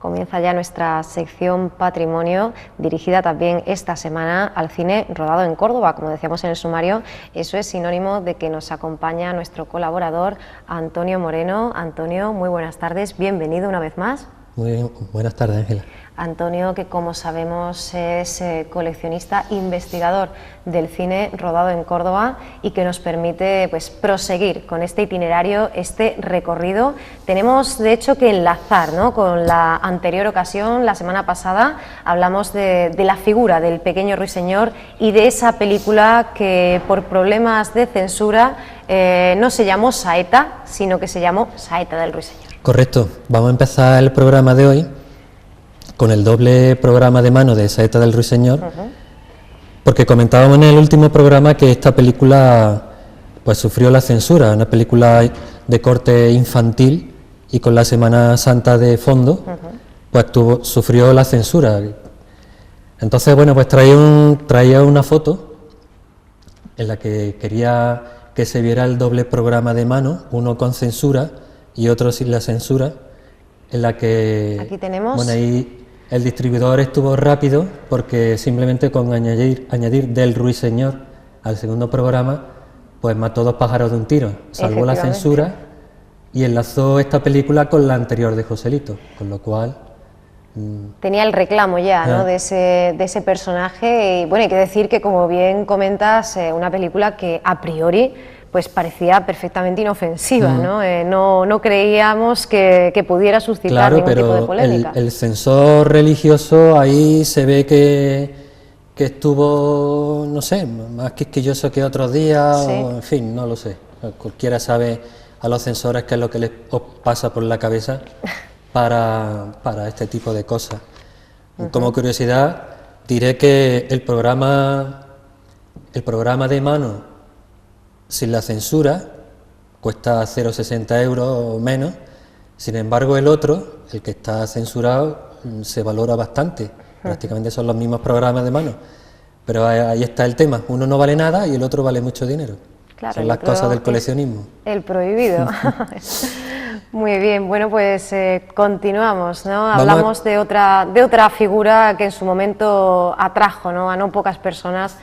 Comienza ya nuestra sección Patrimonio, dirigida también esta semana al cine rodado en Córdoba. Como decíamos en el sumario, eso es sinónimo de que nos acompaña nuestro colaborador Antonio Moreno. Antonio, muy buenas tardes, bienvenido una vez más. Muy bien, buenas tardes, Ángela. Antonio, que como sabemos es coleccionista, investigador del cine rodado en Córdoba y que nos permite pues proseguir con este itinerario, este recorrido. Tenemos de hecho que enlazar, ¿no?, con la anterior ocasión. La semana pasada hablamos de la figura del pequeño ruiseñor y de esa película que por problemas de censura no se llamó Saeta, sino que se llamó Saeta del ruiseñor. Correcto, vamos a empezar el programa de hoy con el doble programa de mano de Saeta del ruiseñor, porque comentábamos en el último programa que esta película pues sufrió la censura, una película de corte infantil y con la Semana Santa de fondo, pues sufrió la censura. Entonces, bueno, pues traía una foto en la que quería que se viera el doble programa de mano, uno con censura y otro sin la censura, en la que aquí tenemos. Bueno, ahí el distribuidor estuvo rápido porque simplemente con añadir del ruiseñor al segundo programa, pues mató dos pájaros de un tiro, salvó la censura y enlazó esta película con la anterior de Joselito, con lo cual tenía el reclamo ya, ¿no?, de ese personaje. Y bueno, hay que decir que, como bien comentas, una película que a priori pues parecía perfectamente inofensiva, ¿no? No creíamos que pudiera suscitar ningún tipo de polémica. El censor religioso ahí se ve que estuvo, no sé, más quisquilloso que otros días, sí. O, en fin, no lo sé. Cualquiera sabe a los censores qué es lo que les pasa por la cabeza para este tipo de cosas. Como curiosidad, diré que el programa de mano sin la censura cuesta 0,60 euros o menos, sin embargo el otro, el que está censurado, se valora bastante, prácticamente son los mismos programas de mano, pero ahí está el tema, uno no vale nada y el otro vale mucho dinero, claro, son las cosas del coleccionismo. El prohibido. Muy bien, bueno, pues continuamos, ¿no? Hablamos de otra figura que en su momento atrajo, ¿no?, a no pocas personas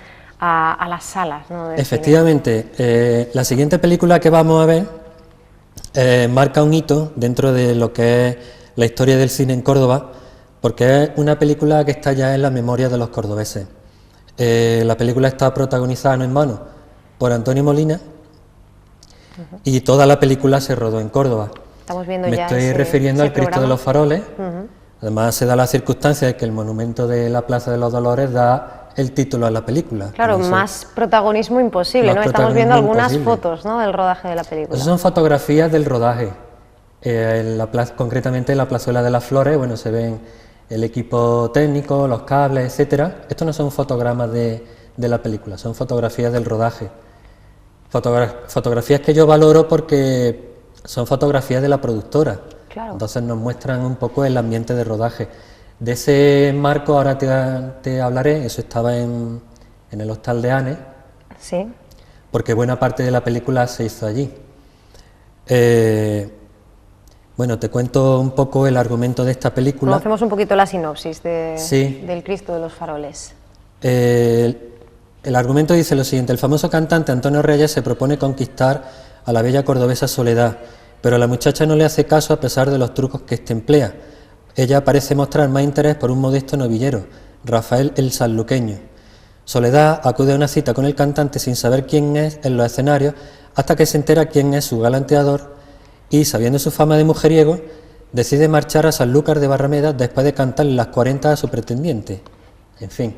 a las salas, ¿no?, efectivamente. La siguiente película que vamos a ver marca un hito dentro de lo que es la historia del cine en Córdoba, porque es una película que está ya en la memoria de los cordobeses. La película está protagonizada en mano por Antonio Molina y toda la película se rodó en Córdoba. Estamos viendo Me ya estoy refiriendo al Cristo de los Faroles. Además se da la circunstancia de que el monumento de la Plaza de los Dolores da el título a la película. Claro, más protagonismo imposible, ¿no? Estamos viendo algunas fotos, ¿no?, del rodaje de la película. Esas son fotografías del rodaje. Concretamente en la Plazuela de las Flores, bueno, se ven el equipo técnico, los cables, etcétera. Estos no son fotogramas de la película, son fotografías del rodaje. Fotografías que yo valoro porque son fotografías de la productora. Claro. Entonces nos muestran un poco el ambiente de rodaje. De ese marco ahora te hablaré, eso estaba en el Hostal de Anes, sí, porque buena parte de la película se hizo allí. Bueno, te cuento un poco el argumento de esta película. Conocemos un poquito la sinopsis del Cristo de los Faroles. El argumento dice lo siguiente: el famoso cantante Antonio Reyes se propone conquistar a la bella cordobesa Soledad, pero la muchacha no le hace caso a pesar de los trucos que éste emplea. Ella parece mostrar más interés por un modesto novillero, Rafael el Sanluqueño. Soledad acude a una cita con el cantante sin saber quién es en los escenarios, hasta que se entera quién es su galanteador y, sabiendo su fama de mujeriego, decide marchar a Sanlúcar de Barrameda después de cantarle las 40 a su pretendiente. En fin,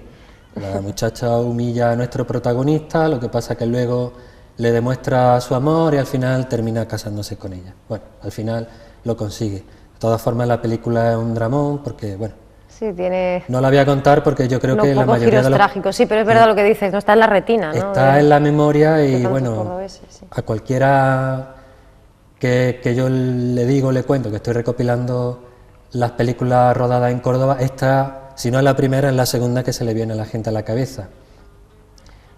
la muchacha humilla a nuestro protagonista, lo que pasa que luego le demuestra su amor y al final termina casándose con ella. Bueno, al final lo consigue. De todas formas, la película es un dramón porque, bueno, sí, tiene... No la voy a contar porque yo creo que la mayoría giros de los... trágicos, sí, pero es verdad lo que dices, no está en la retina, ¿no? Está en la memoria y, bueno, sí. a cualquiera que yo le cuento que estoy recopilando las películas rodadas en Córdoba, esta, si no es la primera, es la segunda que se le viene a la gente a la cabeza.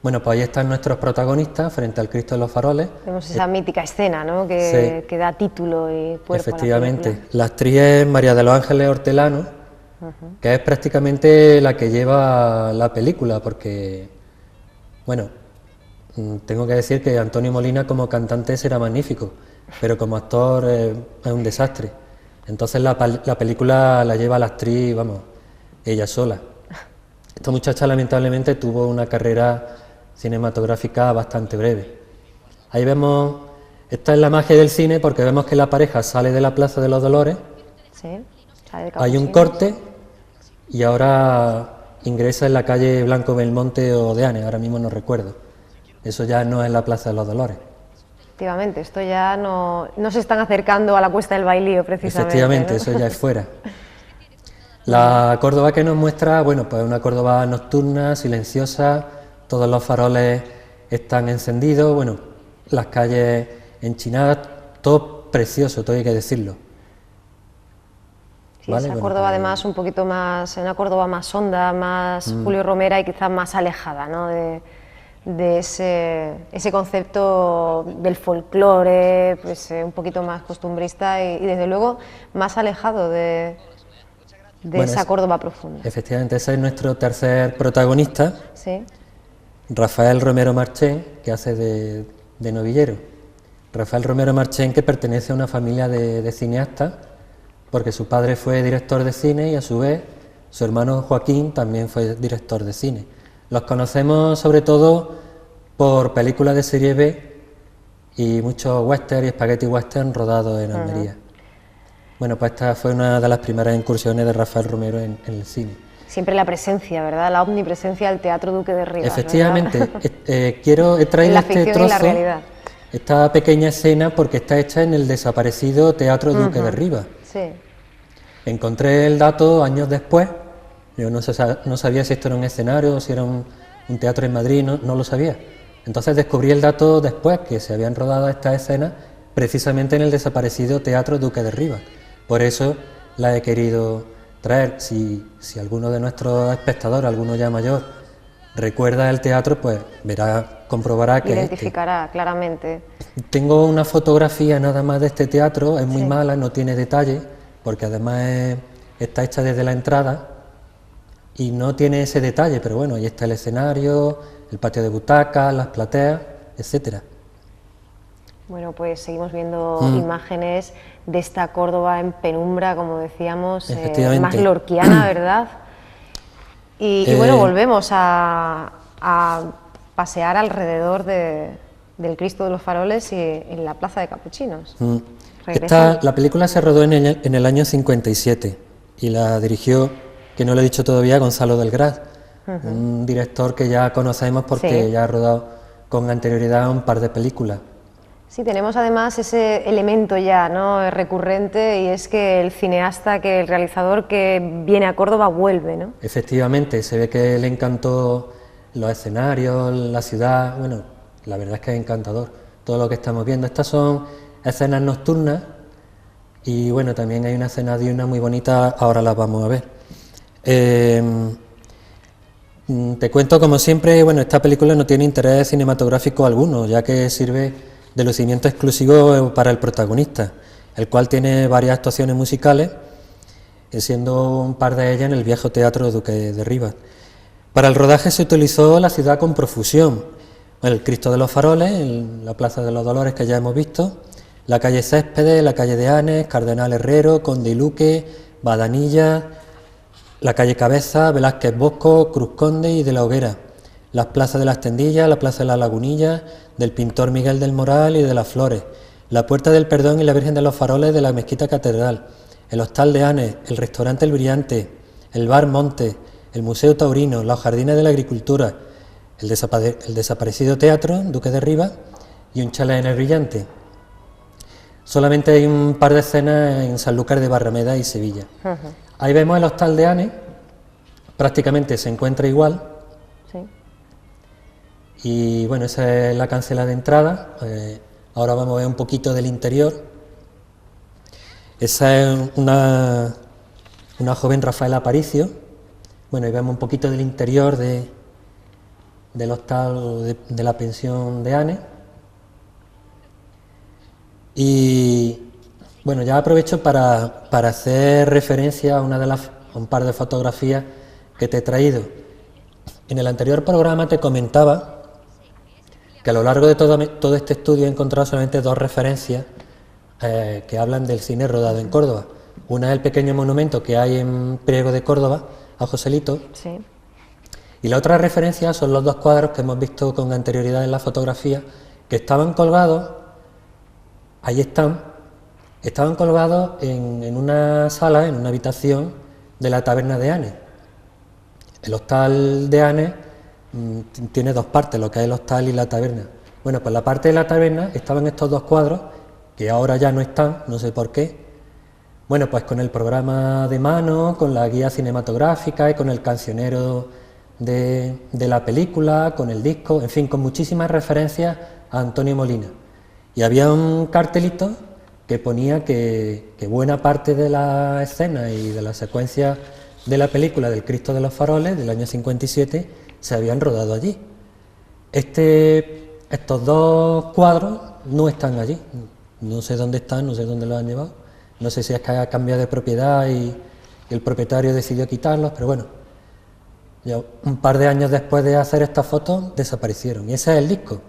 Bueno, pues ahí están nuestros protagonistas frente al Cristo de los Faroles. Vemos esa mítica escena, ¿no? Que da título y cuerpo Efectivamente. a la película. La actriz es María de los Ángeles Hortelano, que es prácticamente la que lleva la película, porque, bueno, tengo que decir que Antonio Molina como cantante será magnífico, pero como actor es un desastre. Entonces la película la lleva la actriz, vamos, ella sola. Esta muchacha lamentablemente tuvo una carrera cinematográfica bastante breve. Ahí vemos, esta es la magia del cine, porque vemos que la pareja sale de la Plaza de los Dolores, Sí, sale de hay un Capuchinos. corte y ahora ingresa en la calle Blanco Belmonte o Deanes, ahora mismo no recuerdo. Eso ya no es la Plaza de los Dolores. Efectivamente, esto ya no se están acercando a la Cuesta del Bailío, precisamente. Efectivamente, ¿no? eso ya es fuera. La Córdoba que nos muestra, bueno, pues una Córdoba nocturna, silenciosa, todos los faroles están encendidos, bueno, las calles enchinadas, todo precioso, todo hay que decirlo. Sí, ¿Vale? esa Bueno, Córdoba pues, además un poquito más, una Córdoba más honda, más Julio Romera y quizás más alejada, ¿no? De ese concepto del folclore, pues un poquito más costumbrista y desde luego más alejado de Bueno, esa Córdoba profunda. efectivamente, ese es nuestro tercer protagonista, Sí, Rafael Romero Marchén, que hace de novillero. Rafael Romero Marchén, que pertenece a una familia de cineastas, porque su padre fue director de cine y a su vez su hermano Joaquín también fue director de cine. Los conocemos sobre todo por películas de serie B y muchos western y spaghetti western rodados en Almería. Bueno, pues esta fue una de las primeras incursiones de Rafael Romero en el cine. siempre la presencia, ¿verdad? La omnipresencia del Teatro Duque de Rivas. Efectivamente, ¿verdad? he traído En la este ficción y la trozo, realidad. esta pequeña escena, porque está hecha en el desaparecido Teatro Duque de Rivas. Sí, Encontré el dato años después, yo no sabía si esto era un escenario o si era un teatro en Madrid, no lo sabía. Entonces descubrí el dato después, que se habían rodado estas escenas precisamente en el desaparecido Teatro Duque de Rivas. Por eso la he querido traer. Si alguno de nuestros espectadores, alguno ya mayor, recuerda el teatro, pues comprobará que es este. identificará claramente. Tengo una fotografía nada más de este teatro, es muy Sí. mala, no tiene detalle, porque además está hecha desde la entrada y no tiene ese detalle, pero bueno, ahí está el escenario, el patio de butacas, las plateas, etcétera. Bueno, pues seguimos viendo imágenes de esta Córdoba en penumbra, como decíamos, Efectivamente. más lorquiana, ¿verdad? Y bueno, volvemos a pasear alrededor del Cristo de los Faroles y en la Plaza de Capuchinos. Regresamos. La película se rodó en el año 57 y la dirigió, que no lo he dicho todavía, Gonzalo Delgras, un director que ya conocemos porque Sí. ya ha rodado con anterioridad un par de películas. Sí, tenemos además ese elemento ya, ¿no?, recurrente, y es que el cineasta, que el realizador que viene a Córdoba vuelve, ¿no? Efectivamente, se ve que le encantó los escenarios, la ciudad, bueno, la verdad es que es encantador todo lo que estamos viendo. Estas son escenas nocturnas y bueno, también hay una escena diurna muy bonita, ahora las vamos a ver. Te cuento, como siempre, bueno, esta película no tiene interés cinematográfico alguno, ya que sirve de lucimiento exclusivo para el protagonista, el cual tiene varias actuaciones musicales, siendo un par de ellas en el viejo Teatro Duque de Rivas. Para el rodaje se utilizó la ciudad con profusión, el Cristo de los Faroles, la Plaza de los Dolores que ya hemos visto, la calle Céspedes, la calle de Anes, Cardenal Herrero, Conde y Luque, Badanilla, la calle Cabeza, Velázquez Bosco, Cruz Conde y de la Hoguera, las plazas de las Tendillas, la Plaza de la Lagunilla, del pintor Miguel del Moral y de las Flores, la Puerta del Perdón y la Virgen de los Faroles de la Mezquita Catedral, el Hostal de Anes, el Restaurante El Brillante, el Bar Monte, el Museo Taurino, los Jardines de la Agricultura, el desaparecido Teatro Duque de Rivas y un chalet en El Brillante. Solamente hay un par de escenas en Sanlúcar de Barrameda y Sevilla. Ahí vemos el Hostal de Anes, prácticamente se encuentra igual. Sí. Y bueno, esa es la cancela de entrada. Ahora vamos a ver un poquito del interior. Esa es una joven Rafaela Aparicio. Bueno, y vemos un poquito del interior de del hostal de la pensión de Anne. Y bueno, ya aprovecho para hacer referencia a un par de fotografías que te he traído. En el anterior programa te comentaba que a lo largo de todo este estudio he encontrado solamente dos referencias que hablan del cine rodado en Córdoba. Una es el pequeño monumento que hay en Priego de Córdoba, a Joselito. Sí. Y la otra referencia son los dos cuadros que hemos visto con anterioridad en la fotografía, que estaban colgados, ahí estaban colgados en una sala, en una habitación de la taberna de Anne. El hostal de Anne tiene dos partes, lo que es el hostal y la taberna. Bueno, pues la parte de la taberna estaban estos dos cuadros, que ahora ya no están, no sé por qué. Bueno, pues con el programa de mano, con la guía cinematográfica y con el cancionero de la película, con el disco, en fin, con muchísimas referencias a Antonio Molina. Y había un cartelito que ponía que buena parte de la escena y de la secuencia de la película del Cristo de los Faroles del año 57 se habían rodado allí. Estos dos cuadros no están allí, no sé dónde están, no sé dónde los han llevado, no sé si es que ha cambiado de propiedad y el propietario decidió quitarlos, pero bueno, ya un par de años después de hacer estas fotos desaparecieron y ese es el disco.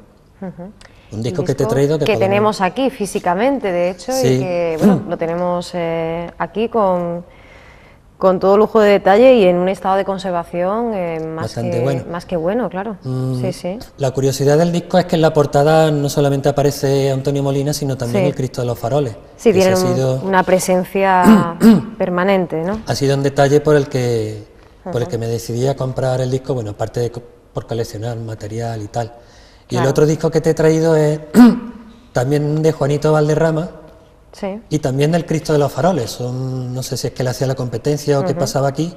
Un disco que te he traído que tenemos aquí físicamente, de hecho, sí. Y que bueno, lo tenemos aquí con todo lujo de detalle y en un estado de conservación más que bueno, claro. Sí, sí. La curiosidad del disco es que en la portada no solamente aparece Antonio Molina, sino también el Cristo de los Faroles. Sí, tiene una presencia permanente, ¿no? Ha sido un detalle por el que me decidí a comprar el disco, bueno, aparte de por coleccionar material y tal. Y el otro disco que te he traído es también de Juanito Valderrama. Sí. Y también del Cristo de los Faroles. No sé si es que le hacía la competencia o qué pasaba aquí.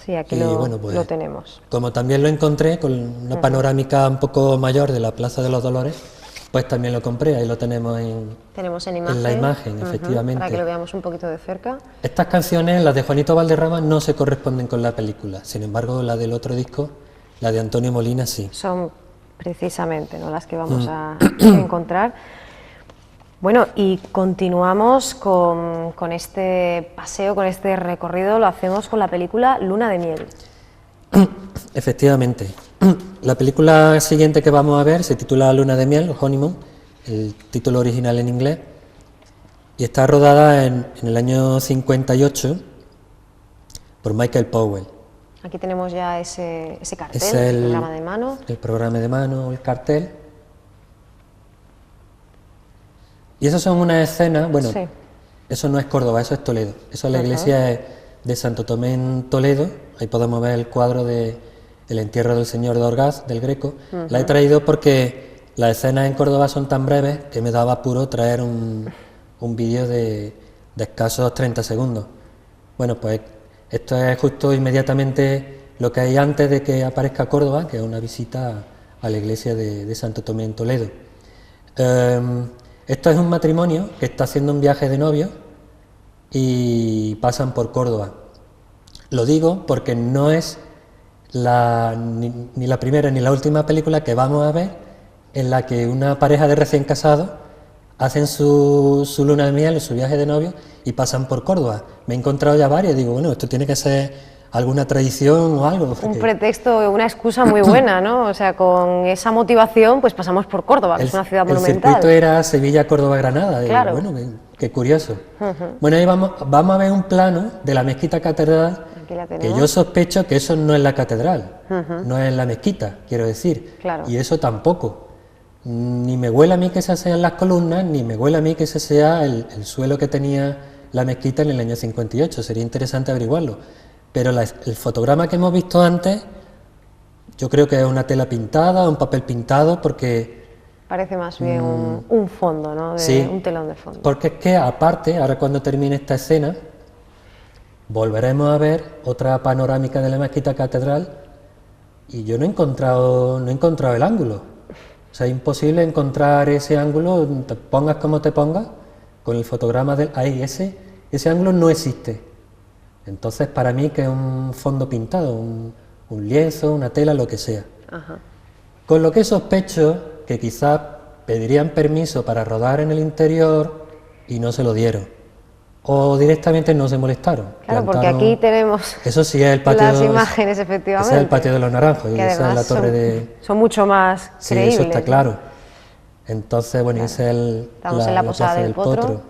Sí, aquí bueno, pues, lo tenemos. Como también lo encontré con una panorámica un poco mayor de la Plaza de los Dolores, pues también lo compré. Ahí lo tenemos en la imagen, efectivamente. Para que lo veamos un poquito de cerca. Estas canciones, las de Juanito Valderrama, no se corresponden con la película. Sin embargo, la del otro disco, la de Antonio Molina, sí. Son precisamente, ¿no?, las que vamos a encontrar. Bueno, y continuamos con este paseo, con este recorrido, lo hacemos con la película Luna de Miel. Efectivamente. La película siguiente que vamos a ver se titula Luna de Miel, Honeymoon, el título original en inglés, y está rodada en el año 58 por Michael Powell. Aquí tenemos ya ese cartel, Es el programa de mano. El programa de mano, el cartel. Y eso son unas escenas, bueno, eso no es Córdoba, eso es Toledo. Eso es la iglesia de Santo Tomé en Toledo. Ahí podemos ver el cuadro de el entierro del Señor de Orgaz, del Greco. La he traído porque las escenas en Córdoba son tan breves que me daba apuro traer un vídeo de escasos 30 segundos. Bueno, pues esto es justo inmediatamente lo que hay antes de que aparezca Córdoba, que es una visita a la iglesia de Santo Tomé en Toledo. Esto es un matrimonio que está haciendo un viaje de novio y pasan por Córdoba. Lo digo porque no es ni la primera ni la última película que vamos a ver en la que una pareja de recién casados hacen su luna de miel, su viaje de novio y pasan por Córdoba. Me he encontrado ya varias y digo, bueno, esto tiene que ser alguna tradición o algo. Un pretexto, una excusa muy buena, ¿no? O sea, con esa motivación, pues pasamos por Córdoba, que es una ciudad monumental. El circuito era Sevilla, Córdoba, Granada. Claro. Y bueno, qué curioso. Bueno, ahí vamos a ver un plano de la mezquita catedral, que yo sospecho que eso no es la catedral, no es la mezquita, quiero decir. Claro. Y eso tampoco. Ni me huele a mí que esas sean las columnas, ni me huele a mí que ese sea el suelo que tenía la mezquita en el año 58. Sería interesante averiguarlo. Pero el fotograma que hemos visto antes, yo creo que es una tela pintada, un papel pintado, porque... Parece más bien un fondo, ¿no? Sí, un telón de fondo. Porque es que aparte, ahora cuando termine esta escena, volveremos a ver otra panorámica de la mezquita catedral y yo no he encontrado el ángulo. O sea, es imposible encontrar ese ángulo, te pongas como te pongas, con el fotograma del... Ahí, ese ángulo no existe. Entonces, para mí que es un fondo pintado, un lienzo, una tela, lo que sea. Ajá. Con lo que sospecho que quizás pedirían permiso para rodar en el interior y no se lo dieron. O directamente no se molestaron. Claro, porque aquí tenemos eso sí es el patio, las imágenes, efectivamente. Ese es el patio de los Naranjos y esa es la torre son mucho más sí, creíbles. Eso está claro. Entonces, bueno, claro. ese es Estamos en la posada del Potro.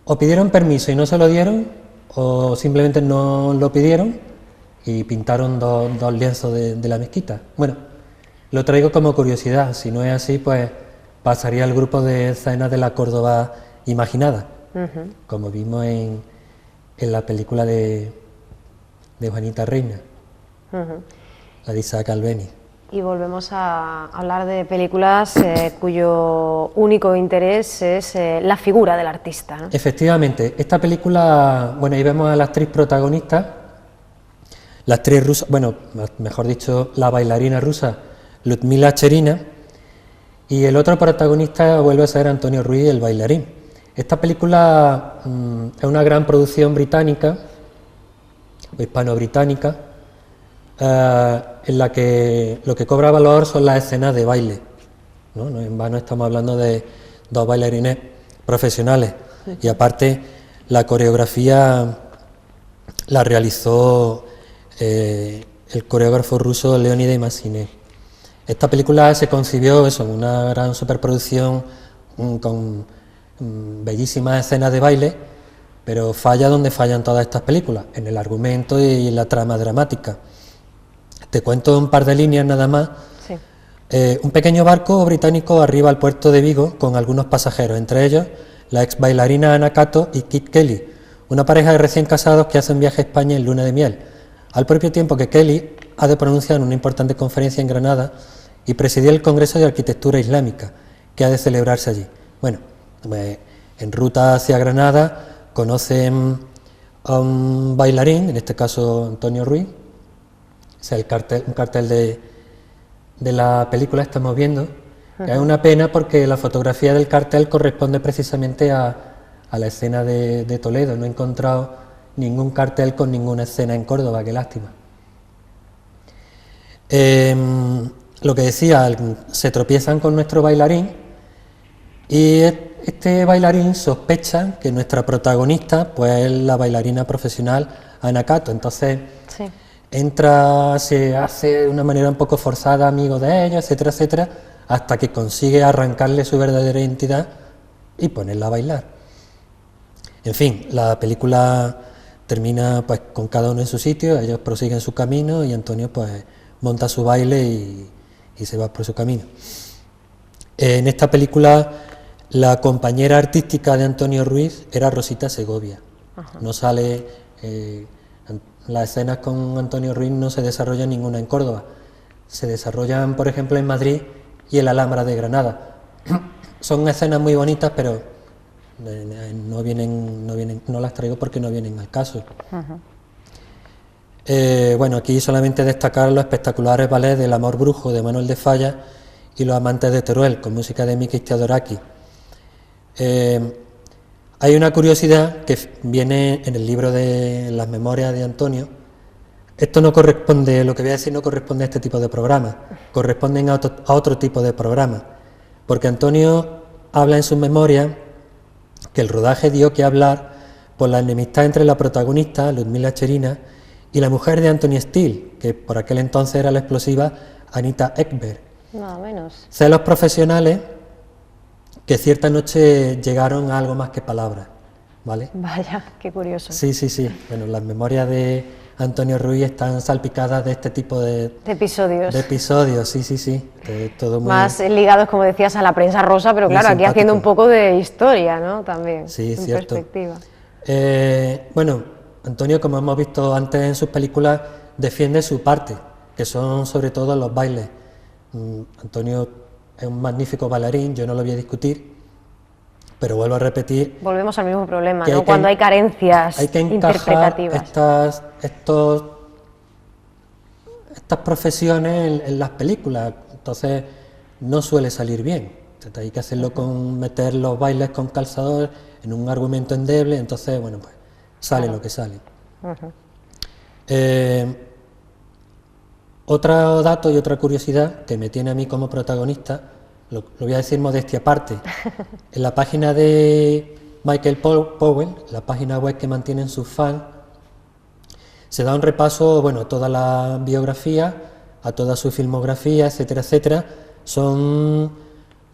O pidieron permiso y no se lo dieron, o simplemente no lo pidieron y pintaron dos lienzos de la mezquita. Bueno, lo traigo como curiosidad. Si no es así, pues pasaría al grupo de escenas de la Córdoba imaginada, como vimos en la película de Juanita Reina, la de Isaac Albéniz. Y volvemos a hablar de películas cuyo único interés es la figura del artista, ¿no? Efectivamente, esta película, bueno, ahí vemos a la actriz protagonista, la actriz rusa, bueno, mejor dicho, la bailarina rusa Ludmila Cherina, y el otro protagonista vuelve a ser Antonio Ruiz, el bailarín. Esta película es una gran producción británica, o hispano-británica, en la que lo que cobra valor son las escenas de baile, ¿no? No en vano estamos hablando de dos bailarines profesionales, y aparte la coreografía la realizó el coreógrafo ruso Leonid Massinet. Esta película se concibió en una gran superproducción con bellísimas escenas de baile, pero falla donde fallan todas estas películas, en el argumento y en la trama dramática. Te cuento un par de líneas nada más. Sí. Un pequeño barco británico arriba al puerto de Vigo con algunos pasajeros, entre ellos la ex bailarina Anna Cato y Kit Kelly, una pareja de recién casados que hacen viaje a España en luna de miel, al propio tiempo que Kelly ha de pronunciar una importante conferencia en Granada y presidir el Congreso de Arquitectura Islámica, que ha de celebrarse allí. Bueno, en ruta hacia Granada conocen a un bailarín, en este caso Antonio Ruiz, o sea, un cartel de la película estamos viendo, que es una pena porque la fotografía del cartel corresponde precisamente a la escena de Toledo. No he encontrado ningún cartel con ninguna escena en Córdoba, qué lástima. Lo que decía, se tropiezan con nuestro bailarín y este bailarín sospecha que nuestra protagonista pues es la bailarina profesional Anna Cato, entonces Sí. se hace de una manera un poco forzada amigo de ella, etcétera, etcétera, hasta que consigue arrancarle su verdadera identidad y ponerla a bailar. En fin, la película termina pues con cada uno en su sitio, ellos prosiguen su camino y Antonio pues monta su baile y se va por su camino. En esta película la compañera artística de Antonio Ruiz era Rosita Segovia. Ajá. No sale, las escenas con Antonio Ruiz no se desarrollan ninguna en Córdoba, se desarrollan por ejemplo en Madrid y en la Alhambra de Granada. Son escenas muy bonitas, pero no las traigo porque no vienen al caso. Uh-huh. Bueno, aquí solamente destacar los espectaculares ballets del Amor Brujo de Manuel de Falla y Los Amantes de Teruel, con música de Mikis Theodorakis. Hay una curiosidad que viene en el libro de las memorias de Antonio. Esto no corresponde, lo que voy a decir no corresponde a este tipo de programas, corresponden a otro tipo de programas, porque Antonio habla en sus memorias que el rodaje dio que hablar por la enemistad entre la protagonista, Ludmila Cherina, y la mujer de Anthony Steele, que por aquel entonces era la explosiva Anita Ekberg. Nada menos. Celos profesionales que cierta noche llegaron a algo más que palabras, ¿vale? Vaya, qué curioso. Sí. Bueno, las memorias de Antonio Ruiz están salpicadas de este tipo de episodios. De episodios, sí. Todo muy, más ligados, como decías, a la prensa rosa, pero claro, aquí haciendo un poco de historia, ¿no? También. Sí, en cierto. Perspectiva. Bueno, Antonio, como hemos visto antes en sus películas, defiende su parte, que son sobre todo los bailes. Antonio es un magnífico bailarín, yo no lo voy a discutir, pero vuelvo a repetir... Volvemos al mismo problema, ¿no? Cuando hay carencias interpretativas. Estas profesiones en las películas, entonces no suele salir bien. Entonces, hay que hacerlo con meter los bailes con calzador en un argumento endeble, entonces, bueno, pues sale lo que sale. Otro dato y otra curiosidad que me tiene a mí como protagonista, lo voy a decir modestia aparte, en la página de Michael Powell, la página web que mantienen sus fans, se da un repaso, bueno, a toda la biografía, a toda su filmografía, etcétera, etcétera. Son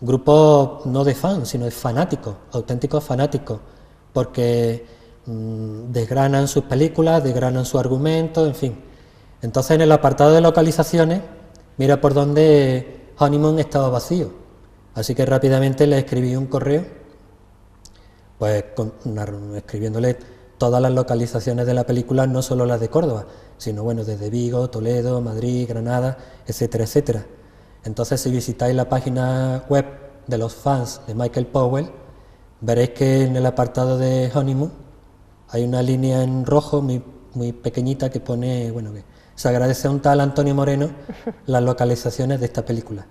grupos no de fans, sino de fanáticos, auténticos fanáticos, porque desgranan sus películas, desgranan su argumento, en fin. Entonces, en el apartado de localizaciones, mira por dónde Honeymoon estaba vacío. Así que rápidamente le escribí un correo, pues escribiéndole todas las localizaciones de la película, no solo las de Córdoba, sino bueno, desde Vigo, Toledo, Madrid, Granada, etcétera, etcétera. Entonces, si visitáis la página web de los fans de Michael Powell, veréis que en el apartado de Honeymoon hay una línea en rojo muy pequeñita que pone, bueno, que se agradece a un tal Antonio Moreno las localizaciones de esta película.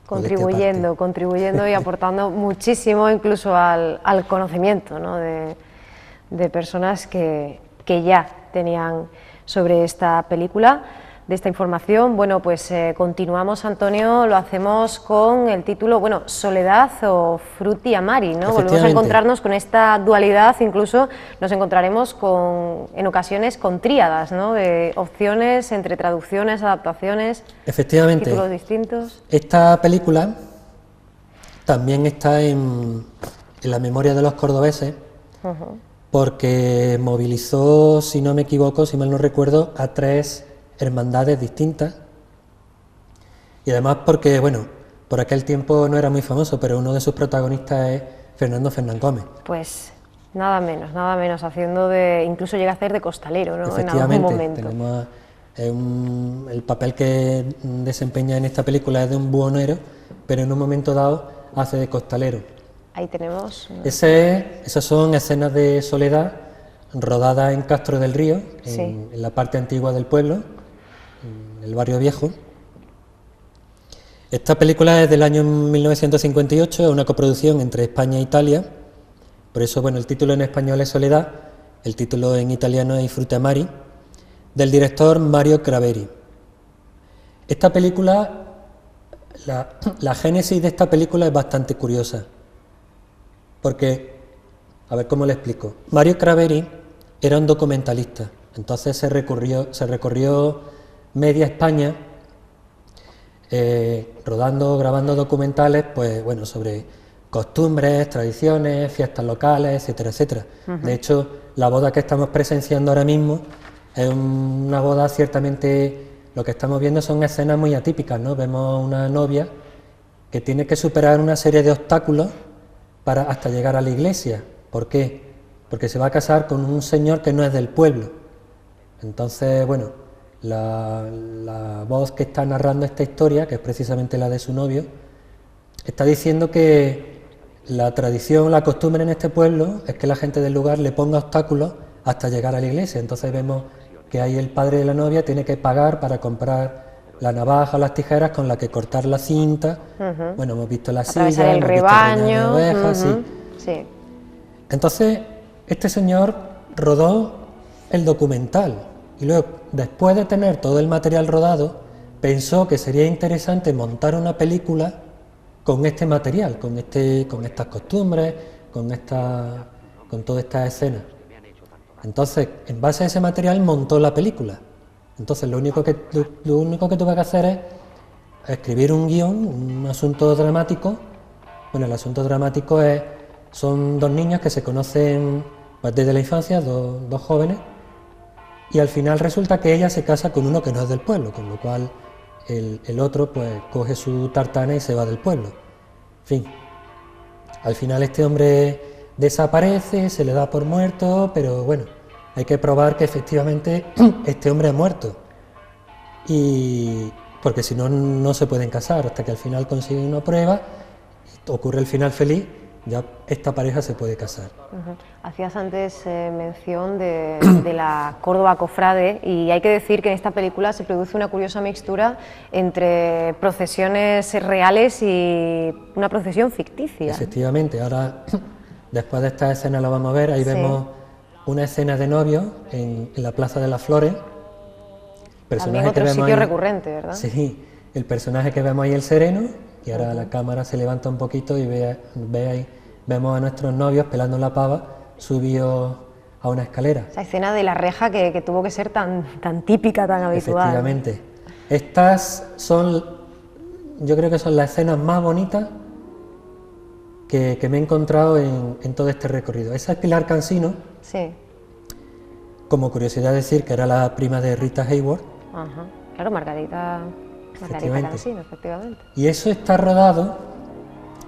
Contribuyendo y aportando muchísimo incluso al conocimiento, ¿no?, de personas que ya tenían sobre esta película, de esta información. Bueno, pues continuamos, Antonio, lo hacemos con el título, bueno, Soledad o Frutti Amari, ¿no? Volvemos a encontrarnos con esta dualidad, incluso nos encontraremos en ocasiones con tríadas, ¿no?, de opciones entre traducciones, adaptaciones, efectivamente, títulos distintos. Esta película también está en la memoria de los cordobeses, porque movilizó, si no me equivoco, si mal no recuerdo, a 3 hermandades distintas, y además porque, bueno, por aquel tiempo no era muy famoso, pero uno de sus protagonistas es Fernando Fernán Gómez. Pues nada menos, haciendo incluso llega a hacer de costalero, ¿no?, en algún momento. Tenemos el papel que desempeña en esta película es de un buhonero, pero en un momento dado hace de costalero. Ahí tenemos. Esas son escenas de soledad rodadas en Castro del Río, en la parte antigua del pueblo, en el barrio viejo. Esta película es del año 1958, es una coproducción entre España e Italia, por eso, bueno, el título en español es Soledad, el título en italiano es Frutti Amari, del director Mario Craveri. Esta película, la génesis de esta película es bastante curiosa, porque, a ver cómo le explico. Mario Craveri era un documentalista, entonces se recorrió media España grabando documentales, pues bueno, sobre costumbres, tradiciones, fiestas locales, etcétera, etcétera. De hecho, la boda que estamos presenciando ahora mismo es una boda, ciertamente, lo que estamos viendo son escenas muy atípicas, ¿no? Vemos una novia que tiene que superar una serie de obstáculos hasta llegar a la iglesia. ¿Por qué? Porque se va a casar con un señor que no es del pueblo. Entonces, bueno, la voz que está narrando esta historia, que es precisamente la de su novio, está diciendo que la tradición, la costumbre en este pueblo es que la gente del lugar le ponga obstáculos hasta llegar a la iglesia. Entonces vemos que ahí el padre de la novia tiene que pagar para comprar la navaja o las tijeras con la que cortar la cinta. Bueno, hemos visto la silla, el rebaño, visto el ovejas, sí. Entonces, este señor rodó el documental y luego, después de tener todo el material rodado, pensó que sería interesante montar una película con este material, con estas costumbres, con toda esta escena. Entonces, en base a ese material montó la película. Entonces, lo único que tuve que hacer es escribir un guión, un asunto dramático. Bueno, el asunto dramático son 2 niños que se conocen pues, desde la infancia, dos jóvenes, y al final resulta que ella se casa con uno que no es del pueblo, con lo cual el otro pues coge su tartana y se va del pueblo. En fin, al final este hombre desaparece, se le da por muerto, pero bueno, hay que probar que efectivamente este hombre ha muerto, y porque si no, no se pueden casar, hasta que al final consiguen una prueba, ocurre el final feliz, ya esta pareja se puede casar. Hacías antes mención de la Córdoba Cofrade, y hay que decir que en esta película se produce una curiosa mixtura entre procesiones reales y una procesión ficticia. Efectivamente, ahora después de esta escena lo vamos a ver, ahí vemos una escena de novios en la Plaza de las Flores, También otro sitio recurrente, ¿verdad? Sí, el personaje que vemos ahí, el sereno, y ahora la cámara se levanta un poquito y ve ahí, vemos a nuestros novios pelando la pava, subidos a una escalera. Esa escena de la reja que tuvo que ser tan típica, tan habitual. Efectivamente. Estas son, yo creo que son las escenas más bonitas que me he encontrado en todo este recorrido. Esa es Pilar Cansino. Sí. Como curiosidad decir que era la prima de Rita Hayworth. Ajá. Claro, Margarita Cansino, efectivamente. Y eso está rodado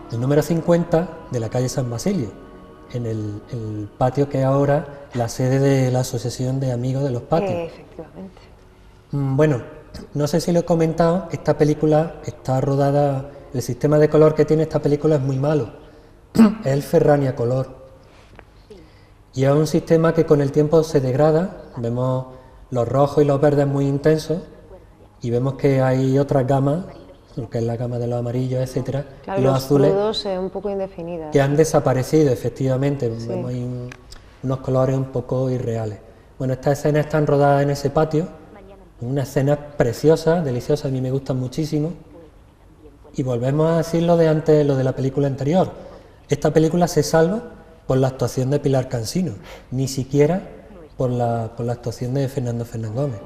en el número 50 de la calle San Basilio, en el patio que es ahora la sede de la Asociación de Amigos de los Patios. Efectivamente. Bueno, no sé si lo he comentado, esta película está rodada, el sistema de color que tiene esta película es muy malo, es el Ferrania Color. Y es un sistema que con el tiempo se degrada, vemos los rojos y los verdes muy intensos, y vemos que hay otras gamas, lo que es la gama de los amarillos, etcétera, claro, y los azules, crudos un poco indefinidas, que han desaparecido, efectivamente. Sí. Vemos ahí unos colores un poco irreales. Bueno, estas escenas están rodadas en ese patio, una escena preciosa, deliciosa, a mí me gustan muchísimo. Y volvemos a decir lo de antes, lo de la película anterior. Esta película se salva por la actuación de Pilar Cansino, ni siquiera por la actuación de Fernando Fernán Gómez.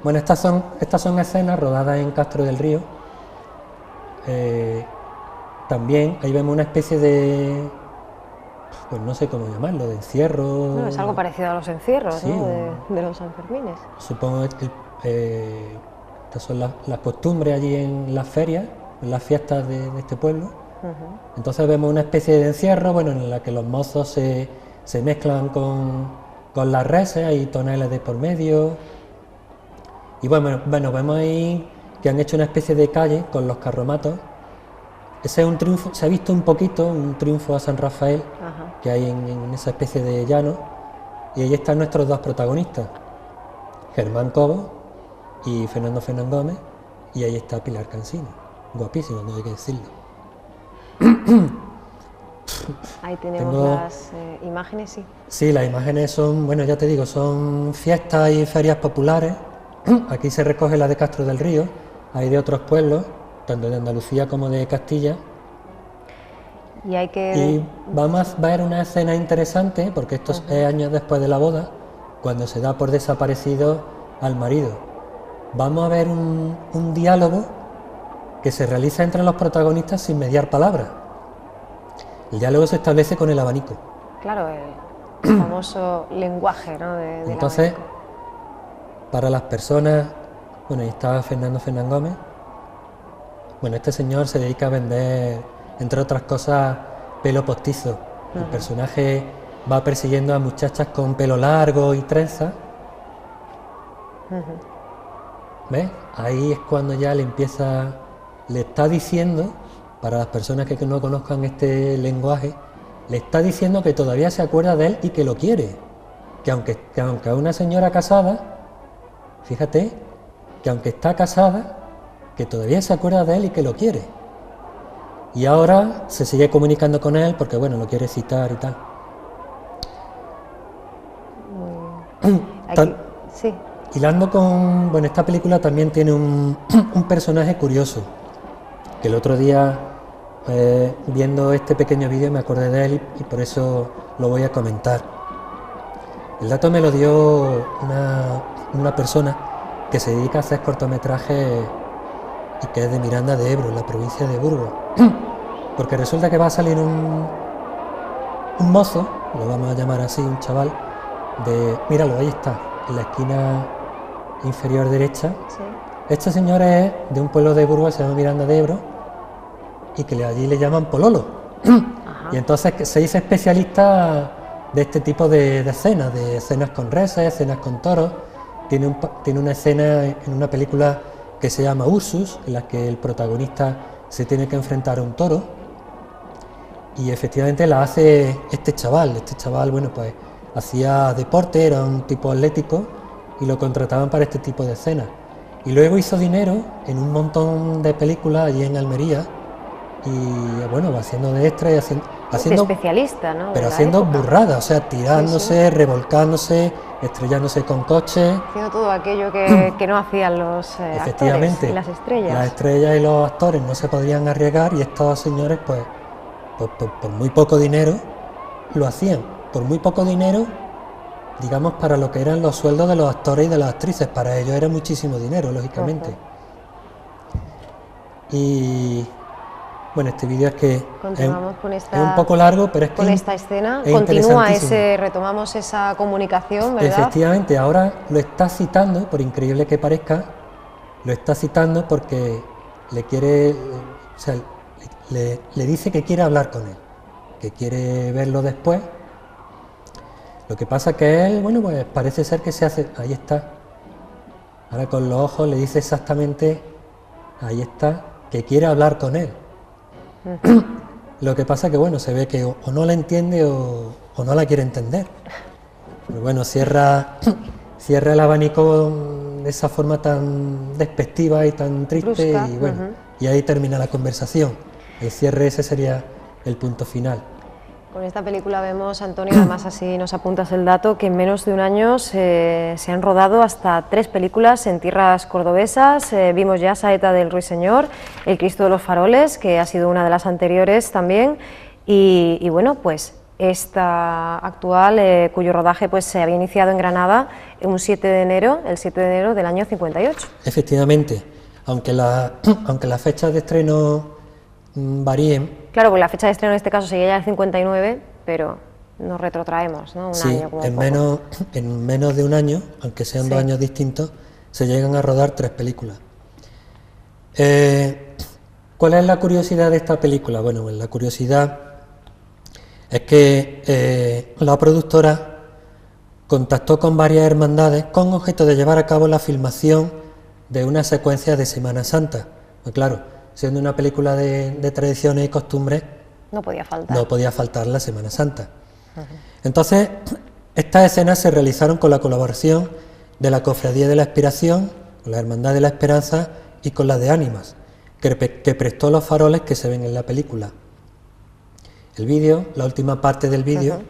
Bueno, estas son escenas rodadas en Castro del Río. También ahí vemos una especie de, pues no sé cómo llamarlo, de encierro. No, es algo parecido a los encierros, sí, ¿no? de los Sanfermines. Supongo que estas son las costumbres allí en las ferias, en las fiestas de este pueblo. Entonces vemos una especie de encierro, bueno, en la que los mozos se mezclan con las reses, hay toneles de por medio. Y bueno, vemos ahí que han hecho una especie de calle con los carromatos. Ese es un triunfo, se ha visto un poquito, un triunfo a San Rafael, que hay en esa especie de llano. Y ahí están nuestros dos protagonistas, Germán Cobo y Fernando Fernán Gómez, y ahí está Pilar Cansino, guapísima, no hay que decirlo. Ahí tenemos las imágenes, sí. Sí, las imágenes son, bueno, ya te digo, son fiestas y ferias populares. Aquí se recoge la de Castro del Río, hay de otros pueblos, tanto de Andalucía como de Castilla. Y vamos a ver una escena interesante, porque esto es años después de la boda, cuando se da por desaparecido al marido. Vamos a ver un diálogo que se realiza entre los protagonistas sin mediar palabras. El diálogo se establece con el abanico. Claro, el famoso lenguaje, ¿no? Entonces, para las personas, bueno, ahí está Fernando Fernán Gómez. Bueno, este señor se dedica a vender, entre otras cosas, pelo postizo. El personaje va persiguiendo a muchachas con pelo largo y trenza. ¿Ves? Ahí es cuando ya le está diciendo, para las personas que no conozcan este lenguaje, le está diciendo que todavía se acuerda de él y que lo quiere. Que aunque es una señora casada, fíjate, que aunque está casada, que todavía se acuerda de él y que lo quiere. Y ahora se sigue comunicando con él porque, bueno, lo quiere citar y tal. Sí. Hilando con... Bueno, esta película también tiene un personaje curioso, que el otro día, viendo este pequeño vídeo, me acordé de él y por eso lo voy a comentar. El dato me lo dio una persona que se dedica a hacer cortometrajes y que es de Miranda de Ebro, en la provincia de Burgos. Porque resulta que va a salir un mozo, lo vamos a llamar así, un chaval, míralo, ahí está, en la esquina inferior derecha. Sí. Este señor es de un pueblo de Burgos, se llama Miranda de Ebro, y que allí le llaman Pololo. Y entonces se dice especialista de este tipo de escenas con reses, escenas con toros. Tiene una escena en una película que se llama Ursus, en la que el protagonista se tiene que enfrentar a un toro, y efectivamente la hace este chaval. Este chaval, bueno, pues hacía deporte, era un tipo atlético y lo contrataban para este tipo de escenas. Y luego hizo dinero en un montón de películas allí en Almería, y bueno, va haciendo de extra haciendo, especialista, ¿no? pero de la haciendo época. burradas, o sea, tirándose, Sí. revolcándose, estrellándose con coches. Haciendo todo aquello que no hacían los actores Efectivamente, y las estrellas. las estrellas y los actores no se podrían arriesgar y estos señores, pues, por muy poco dinero, lo hacían. Por muy poco dinero, digamos, para lo que eran los sueldos de los actores y de las actrices. Para ellos era muchísimo dinero, lógicamente. Y bueno, este vídeo es que Continuamos con esta, es un poco largo, pero es que con esta escena. es Continúa interesantísimo. retomamos esa comunicación, ¿verdad? Efectivamente, ahora lo está citando, por increíble que parezca, lo está citando porque le quiere, o sea, le dice que quiere hablar con él, que quiere verlo después. Lo que pasa que él, bueno, pues parece ser que se hace, ahí está, ahora con los ojos le dice exactamente, ahí está, que quiere hablar con él. Lo que pasa que, bueno, se ve que o no la entiende o no la quiere entender. Pero bueno, cierra el abanico de esa forma tan despectiva y tan triste. Brusca, Y bueno, y ahí termina la conversación. El cierre, ese sería el punto final. Con esta película vemos, Antonio, además así nos apuntas el dato, que en menos de un año se han rodado hasta 3 películas en tierras cordobesas. Vimos ya Saeta del Ruiseñor, El Cristo de los Faroles, que ha sido una de las anteriores también, y bueno, pues esta actual, cuyo rodaje pues se había iniciado en Granada el 7 de enero del año 58. Efectivamente, aunque las fechas de estreno varíen. Claro, pues la fecha de estreno en este caso sería ya el 59, pero nos retrotraemos, ¿no? Un año como en menos de un año, aunque sean 2 años distintos, se llegan a rodar 3 películas. ¿Cuál es la curiosidad de esta película? Bueno, pues la curiosidad es que la productora contactó con varias hermandades con objeto de llevar a cabo la filmación de una secuencia de Semana Santa. Pues claro, siendo una película de tradiciones y costumbres, no podía faltar. No podía faltar la Semana Santa. Entonces, estas escenas se realizaron con la colaboración de la Cofradía de la Expiración, con la Hermandad de la Esperanza y con la de Ánimas, que prestó los faroles que se ven en la película. El vídeo, la última parte del vídeo,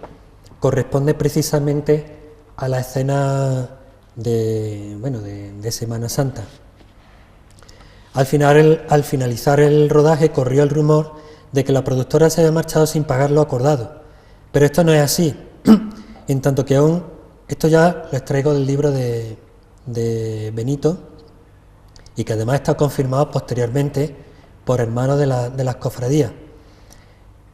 corresponde precisamente a la escena de Semana Santa. Al finalizar el rodaje corrió el rumor de que la productora se había marchado sin pagar lo acordado, pero esto no es así, en tanto que aún, esto ya lo extraigo del libro de Benito, y que además está confirmado posteriormente por hermanos de las cofradías.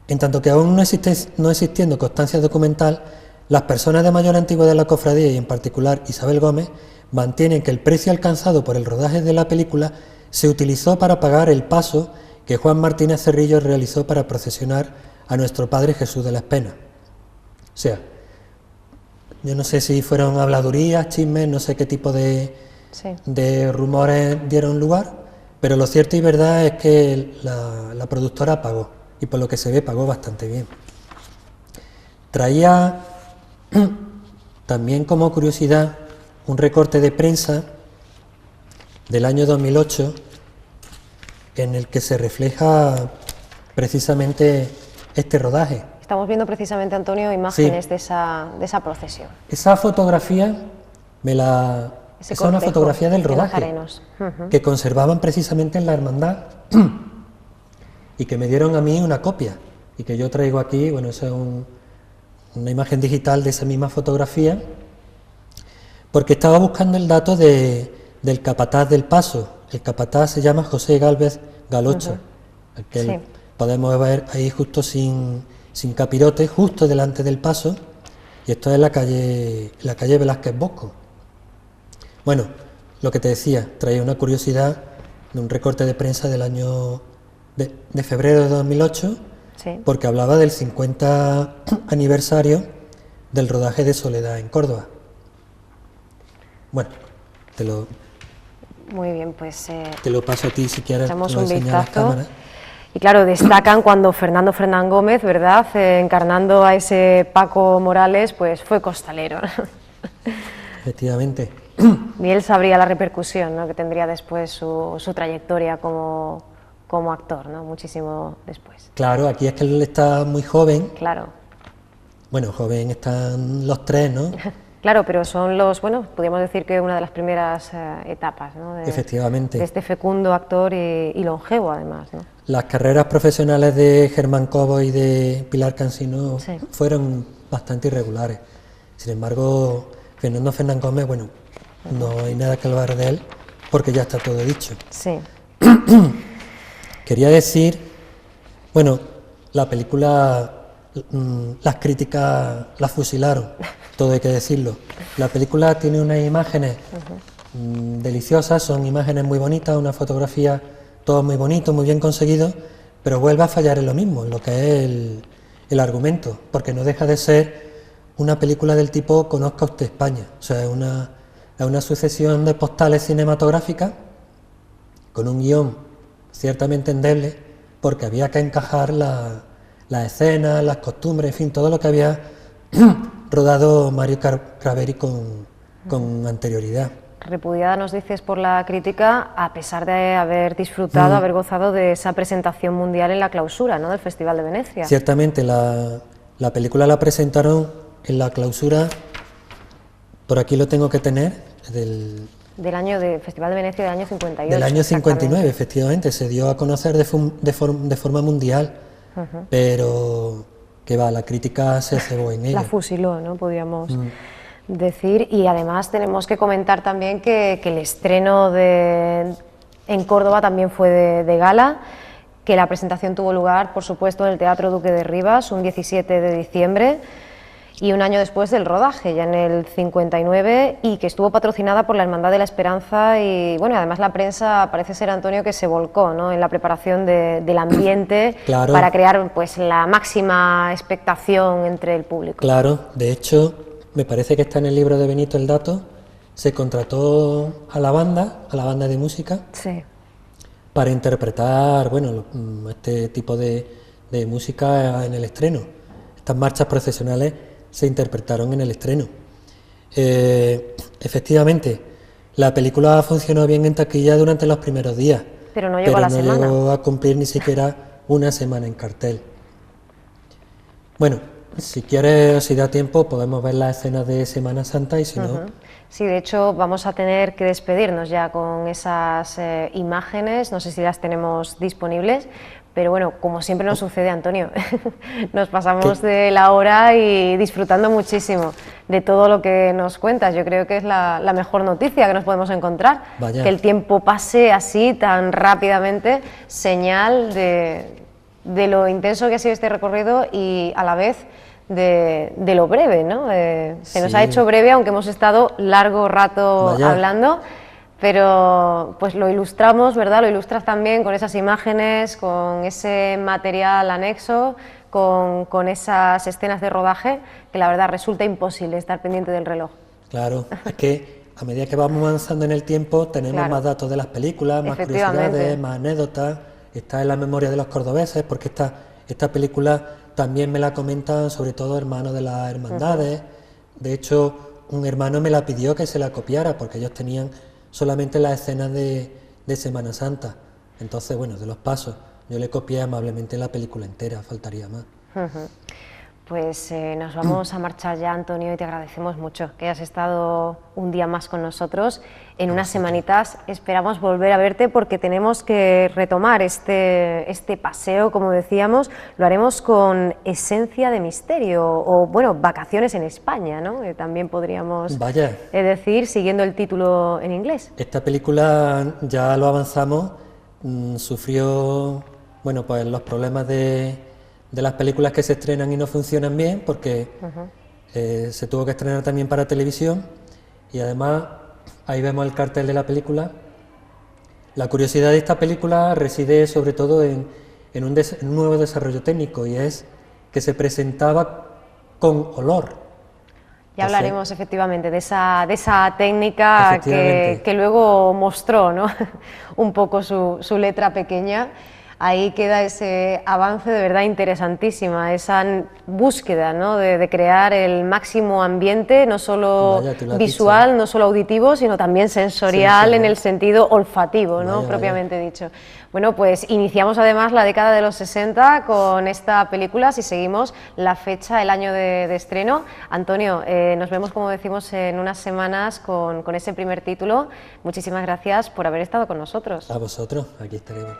En tanto que aún no existiendo constancia documental, las personas de mayor antigüedad de la cofradía, y en particular Isabel Gómez, mantienen que el precio alcanzado por el rodaje de la película se utilizó para pagar el paso que Juan Martínez Cerrillo realizó para procesionar a nuestro Padre Jesús de las Penas. O sea, yo no sé si fueron habladurías, chismes, no sé qué tipo de rumores dieron lugar, pero lo cierto y verdad es que la productora pagó, y por lo que se ve pagó bastante bien. Traía también como curiosidad un recorte de prensa del año 2008 en el que se refleja precisamente este rodaje. Estamos viendo precisamente, Antonio, imágenes de esa procesión. Esa fotografía es una fotografía del rodaje que conservaban precisamente en la hermandad y que me dieron a mí una copia y que yo traigo aquí. Bueno, eso es una imagen digital de esa misma fotografía, porque estaba buscando el dato del capataz del paso. El capataz se llama José Gálvez Galocho, que podemos ver ahí justo sin capirote, justo delante del paso, y esto es la calle Velázquez Bosco. Bueno, lo que te decía, traía una curiosidad de un recorte de prensa del año de febrero de 2008, porque hablaba del 50 aniversario del rodaje de Soledad en Córdoba. Bueno, muy bien, pues te lo paso a ti si quieres. Echamos un vistazo. Y claro, destacan cuando Fernán Gómez, ¿verdad?, encarnando a ese Paco Morales, pues fue costalero. Efectivamente. Y él sabría la repercusión, ¿no?, que tendría después su trayectoria como como actor, ¿no? Muchísimo después. Claro, aquí es que él está muy joven. Claro. Bueno, joven están los tres, ¿no? Claro, pero son los, bueno, podríamos decir que una de las primeras etapas, ¿no? Efectivamente. De este fecundo actor y longevo, además, ¿no? Las carreras profesionales de Germán Cobo y de Pilar Cansino Sí. fueron bastante irregulares. Sin embargo, Fernando Fernán Gómez, bueno, no hay nada que hablar de él porque ya está todo dicho. Sí. Quería decir, bueno, la película, las críticas las fusilaron, todo hay que decirlo. La película tiene unas imágenes deliciosas, son imágenes muy bonitas, una fotografía, todo muy bonito, muy bien conseguido, pero vuelve a fallar en lo mismo, en lo que es el argumento, porque no deja de ser una película del tipo Conozca usted España, o sea, es una sucesión de postales cinematográficas con un guión ciertamente endeble, porque había que encajar las escenas, las costumbres, en fin, todo lo que había rodado Mario Craveri con anterioridad. Repudiada, nos dices, por la crítica, a pesar de haber disfrutado, haber gozado de esa presentación mundial en la clausura, ¿no?, del Festival de Venecia. Ciertamente, la película la presentaron en la clausura, por aquí lo tengo que tener, del Festival de Venecia del año 58. Del año 59, efectivamente, se dio a conocer de forma mundial, pero que va, la crítica se cebó en ella. La fusiló, ¿no?, podríamos decir, y además tenemos que comentar también que el estreno en Córdoba también fue de gala, que la presentación tuvo lugar, por supuesto, en el Teatro Duque de Rivas, un 17 de diciembre, y un año después del rodaje, ya en el 59, y que estuvo patrocinada por la Hermandad de la Esperanza, y bueno, además la prensa parece ser, Antonio, que se volcó, ¿no?, en la preparación del ambiente, claro, para crear pues la máxima expectación entre el público. Claro, de hecho, me parece que está en el libro de Benito el dato, se contrató a la banda de música, sí, para interpretar, bueno, este tipo de música en el estreno. Estas marchas procesionales se interpretaron en el estreno. Efectivamente, la película funcionó bien en taquilla durante los primeros días, pero no llegó a la semana. Llegó a cumplir ni siquiera una semana en cartel. Bueno, si quieres o si da tiempo podemos ver las escenas de Semana Santa y si no... Sí, de hecho vamos a tener que despedirnos ya con esas imágenes, no sé si las tenemos disponibles, pero bueno, como siempre nos sucede, Antonio, nos pasamos de la hora y disfrutando muchísimo de todo lo que nos cuentas. Yo creo que es la mejor noticia que nos podemos encontrar. Vaya. Que el tiempo pase así tan rápidamente, señal de lo intenso que ha sido este recorrido y a la vez de lo breve, ¿no? Se nos ha hecho breve, aunque hemos estado largo rato hablando, pero pues lo ilustramos, ¿verdad? Lo ilustras también con esas imágenes, con ese material anexo, con esas escenas de rodaje, que la verdad resulta imposible estar pendiente del reloj. Claro, es que a medida que vamos avanzando en el tiempo tenemos más datos de las películas, más curiosidades, más anécdotas, está en la memoria de los cordobeses, porque esta película también me la comentan sobre todo hermanos de las hermandades. De hecho, un hermano me la pidió que se la copiara porque ellos tenían solamente las escenas de Semana Santa. Entonces, bueno, de los pasos, yo le copié amablemente la película entera, faltaría más. Pues nos vamos a marchar ya, Antonio, y te agradecemos mucho que hayas estado un día más con nosotros. En unas semanitas esperamos volver a verte porque tenemos que retomar este paseo, como decíamos, lo haremos con esencia de misterio, o bueno, vacaciones en España, ¿no? También podríamos decir, siguiendo el título en inglés. Esta película, ya lo avanzamos, sufrió, bueno, pues los problemas de las películas que se estrenan y no funcionan bien, porque se tuvo que estrenar también para televisión, y además ahí vemos el cartel de la película. La curiosidad de esta película reside sobre todo en un nuevo desarrollo técnico, y es que se presentaba con olor. Ya hablaremos efectivamente de esa técnica que luego mostró, ¿no? Un poco su letra pequeña. ahí queda ese avance de verdad interesantísima, esa búsqueda, ¿no?, de crear el máximo ambiente, no solo visual, no solo auditivo, sino también sensorial en el sentido olfativo, ¿no?, propiamente dicho. Bueno, pues iniciamos además la década de los 60 con esta película, si seguimos la fecha, el año de estreno. Antonio, nos vemos, como decimos, en unas semanas con ese primer título. Muchísimas gracias por haber estado con nosotros. A vosotros, aquí estaremos.